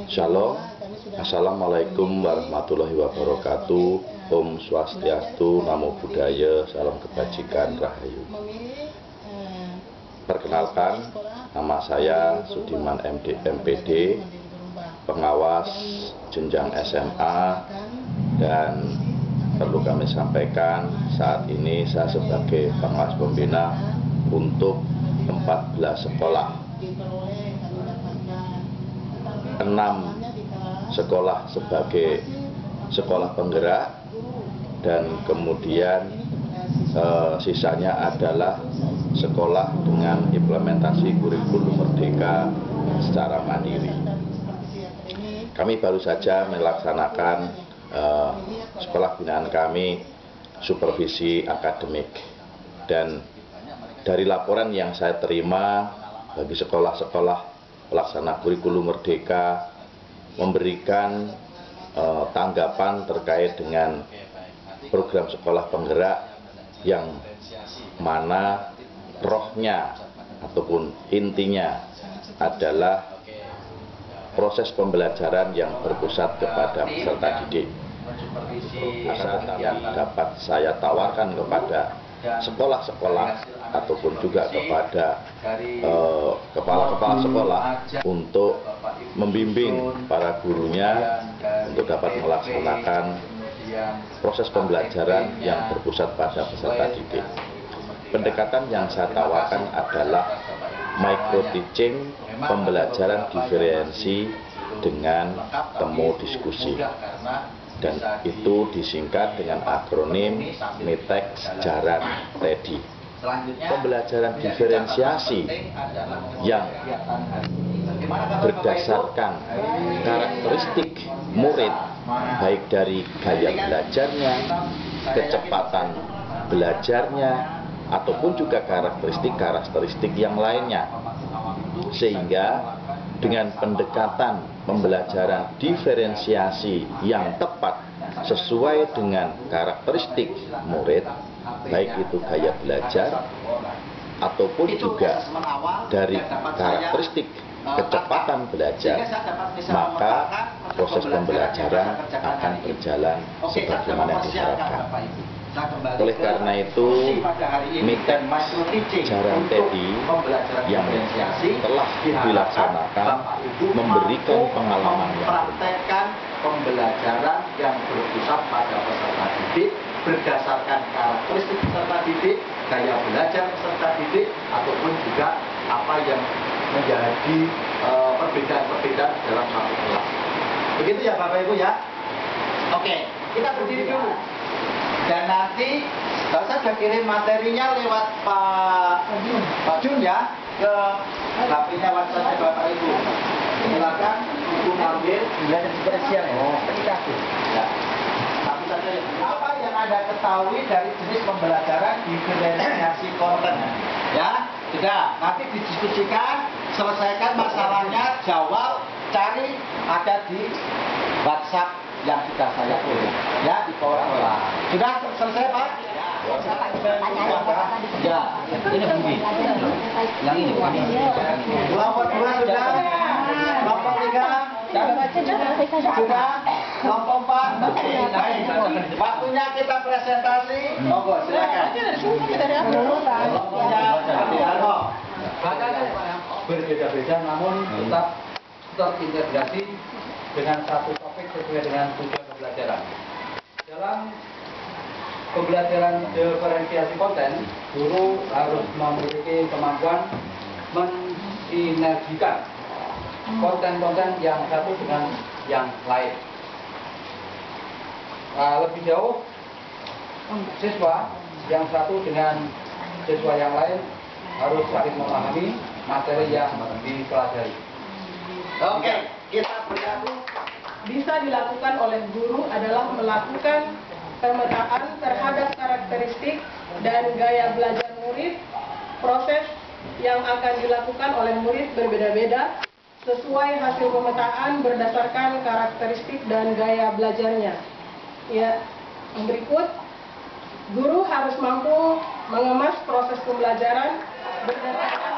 Shalom, Assalamualaikum warahmatullahi wabarakatuh. Om Swastiastu, Namo Buddhaya, Salam Kebajikan, Rahayu. Perkenalkan, nama saya Sudiman MD, MPD, pengawas jenjang SMA, dan perlu kami sampaikan saat ini saya sebagai pengawas pembina untuk 14 sekolah, 6 sekolah sebagai sekolah penggerak, dan kemudian sisanya adalah sekolah dengan implementasi kurikulum merdeka secara mandiri. Kami baru saja melaksanakan sekolah binaan kami supervisi akademik, dan dari laporan yang saya terima bagi sekolah-sekolah pelaksana kurikulum merdeka memberikan tanggapan terkait dengan program sekolah penggerak yang mana rohnya ataupun intinya adalah proses pembelajaran yang berpusat kepada peserta didik. Yang dapat saya tawarkan kepada sekolah-sekolah ataupun juga kepada kepala-kepala sekolah untuk membimbing para gurunya untuk dapat melaksanakan proses pembelajaran yang berpusat pada peserta didik. Pendekatan yang saya tawarkan adalah micro teaching, pembelajaran diferensi dengan temu diskusi, dan itu disingkat dengan akronim MITEX Jaran Ready. Pembelajaran diferensiasi yang berdasarkan karakteristik murid, baik dari gaya belajarnya, kecepatan belajarnya, ataupun juga karakteristik yang lainnya, sehingga dengan pendekatan pembelajaran diferensiasi yang tepat sesuai dengan karakteristik murid, baik itu gaya belajar ataupun juga dari karakteristik kecepatan belajar, maka proses pembelajaran akan berjalan sebagaimana yang diharapkan. Oleh karena itu, MITEX Jaran Ready yang telah dilaksanakan memberikan pengalaman yang pembelajaran yang berpusat pada peserta didik berdasarkan karakteristik peserta didik, gaya belajar peserta didik, ataupun juga apa yang menjadi perbedaan-perbedaan dalam satu kelas. Begitu ya Bapak Ibu ya. Oke, kita berdiri dulu. Dan nanti saya sudah kirim materinya lewat Pak Jun ya ke HP-nya WhatsApp Bapak Ibu. Silakan Ibu ngambil dan spesial ya. Ya. Tapi saja apa yang Anda ketahui dari jenis pembelajaran diferensiasi konten? Ya, sudah. Nanti didiskusikan, selesaikan masalahnya, jawab, cari, ada di WhatsApp yang sudah saya tulis ya di bawah. Sudah selesai Pak? Ya, ini bunyi. Yang ini. Kelompok 2 sudah. Kelompok 3 sudah. Kelompok 4. Waktunya kita presentasi. Monggo silakan. Berbeda-beda namun tetap terintegrasi dengan satu topik sesuai dengan tujuan pembelajaran. Dalam pembelajaran diferensiasi konten, guru harus memiliki kemampuan mensinergikan konten-konten yang satu dengan yang lain. Lebih jauh, siswa yang satu dengan siswa yang lain harus saling memahami materi yang dipelajari. Oke, kita bergabung. Bisa dilakukan oleh guru adalah melakukan pemetaan terhadap karakteristik dan gaya belajar murid. Proses yang akan dilakukan oleh murid berbeda-beda sesuai hasil pemetaan berdasarkan karakteristik dan gaya belajarnya. Ya, yang berikut, guru harus mampu mengemas proses pembelajaran berdasarkan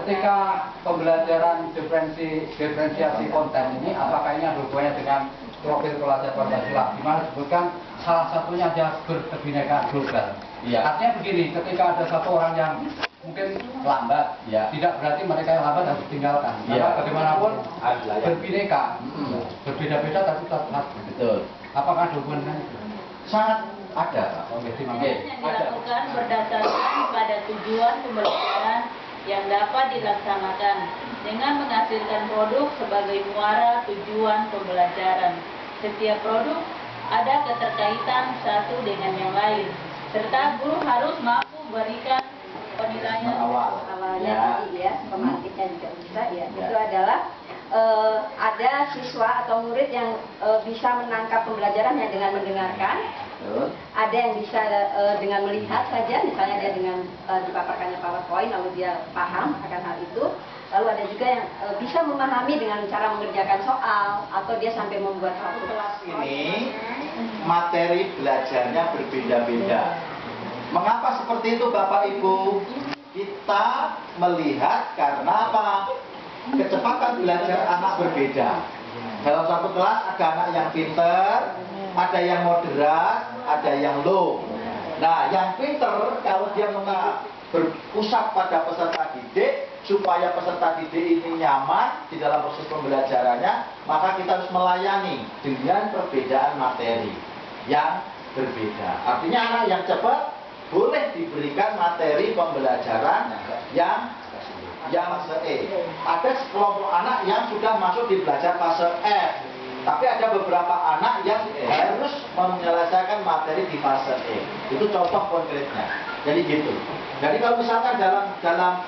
ketika pembelajaran diferensiasi konten ini, apakah ini ada hubungannya dengan profil pelajar Pancasila? Di mana disebutkan salah satunya adalah berkebinekaan global. Iya. Artinya begini, ketika ada satu orang yang mungkin lambat, Ya. tidak berarti mereka yang lambat harus ditinggalkan. Ya. Karena bagaimanapun Ada. berbineka, berbeda-beda tapi tetap satu. Betul. Apakah ada hubungannya? Sangat ada, Pak. Oke, terima Oke. kasih. yang dilakukan berdasarkan pada tujuan pembelajaran yang dapat dilaksanakan dengan menghasilkan produk sebagai muara tujuan pembelajaran. Setiap produk ada keterkaitan satu dengan yang lain, serta guru harus mampu berikan penilaian awalnya Ya. tadi ya, pemantiknya juga bisa ya. Ya. Itu adalah ada siswa atau murid yang bisa menangkap pembelajarannya dengan mendengarkan, Betul. ada yang bisa dengan melihat saja, misalnya dia dengan dipaparkannya PowerPoint lalu dia paham akan hal itu. Lalu ada juga yang bisa memahami dengan cara mengerjakan soal atau dia sampai membuat satu Kelas ini materi belajarnya berbeda-beda. Mengapa seperti itu Bapak Ibu? Kita melihat karena apa? Kecepatan belajar anak berbeda. Dalam satu kelas ada anak yang pinter, ada yang moderat, ada yang low. Nah, yang pinter kalau dia berpusat pada peserta didik, supaya peserta didik ini nyaman di dalam proses pembelajarannya, maka kita harus melayani dengan perbedaan materi yang berbeda. Artinya anak yang cepat boleh diberikan materi pembelajaran yang fase E. Ada sekelompok anak yang sudah masuk di belajar fase F, tapi ada beberapa anak yang harus menyelesaikan materi di fase E. Itu contoh konkretnya. Jadi gitu. Jadi kalau misalkan dalam dalam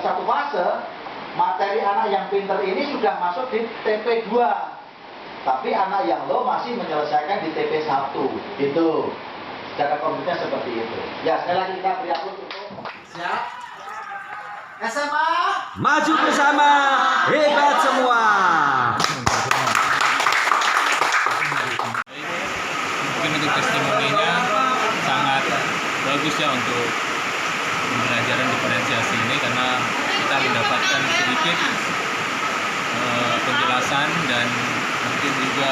satu fase materi anak yang pinter ini sudah masuk di TP 2, tapi anak yang low masih menyelesaikan di TP 1, gitu. Secara konkretnya seperti itu. Ya, sekali lagi kita beri aplaus untuk siap. SMA Maju bersama, hebat semua. Mungkin untuk testimoninya sangat bagus ya untuk pembelajaran diferensiasi ini, karena kita mendapatkan sedikit penjelasan dan mungkin juga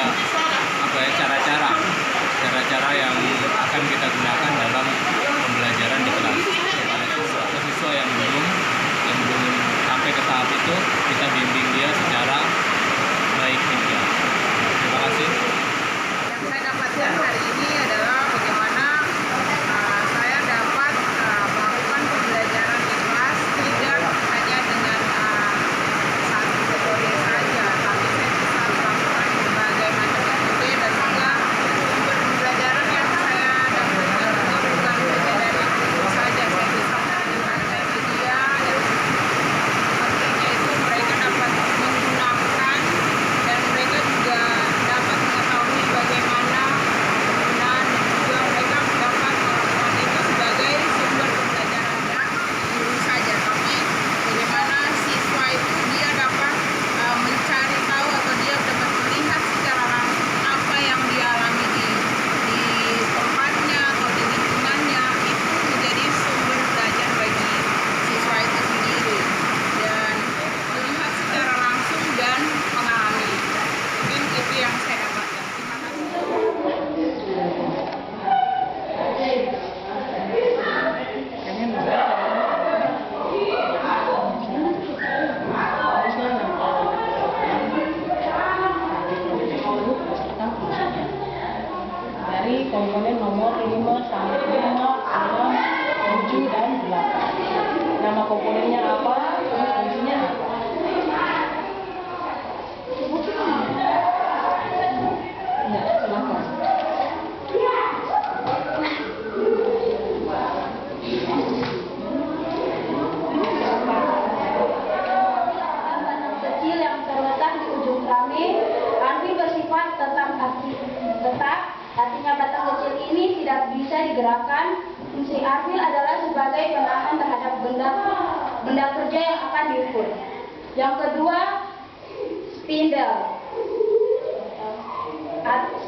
cara-cara yang akan kita gunakan dalam pembelajaran di kelas. Ada siswa yang belum sampai ke tahap itu, kita bimbing dia secara baik juga. Terima kasih. Yang saya dapatkan hari ini adalah bagaimana saya dapat melakukan pembelajaran di kelas tidak hanya dengan satu metode saja, tapi saya bisa melakukan berbagai macam metode dan juga sumber pembelajaran yang saya dapatkan itu bukan hanya dari buku saja, saya bisa menggunakan media yang artinya itu mereka dapat menggunakan dan mereka juga dapat mengetahui bagaimana penggunaan dan juga mereka dapat melakukan itu sebagai sumber pembelajarannya guru saja, tapi bagaimana siswa itu dia dapat mencari tahu atau dia dapat melihat secara langsung apa yang dia alami di tempatnya atau di lingkungannya, itu menjadi sumber belajar bagi siswa itu sendiri dan melihat secara langsung dan mengalami. Mungkin itu yang saya dapatkan. Terima kasih. Dari komponen nomor 5 sampai 5, 6, 7, dan 8. Nama komponennya apa? Terus fungsinya apa? Ya, silakan. Bangunan kecil yang terletak di ujung keramik, arti bersifat tetap, artinya batang kecil ini tidak bisa digerakkan. Fungsi arfil adalah sebagai penahan terhadap benda kerja yang akan diukur. Yang kedua, spindle.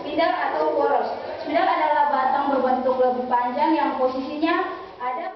Spindle atau poros. Spindle adalah batang berbentuk lebih panjang yang posisinya ada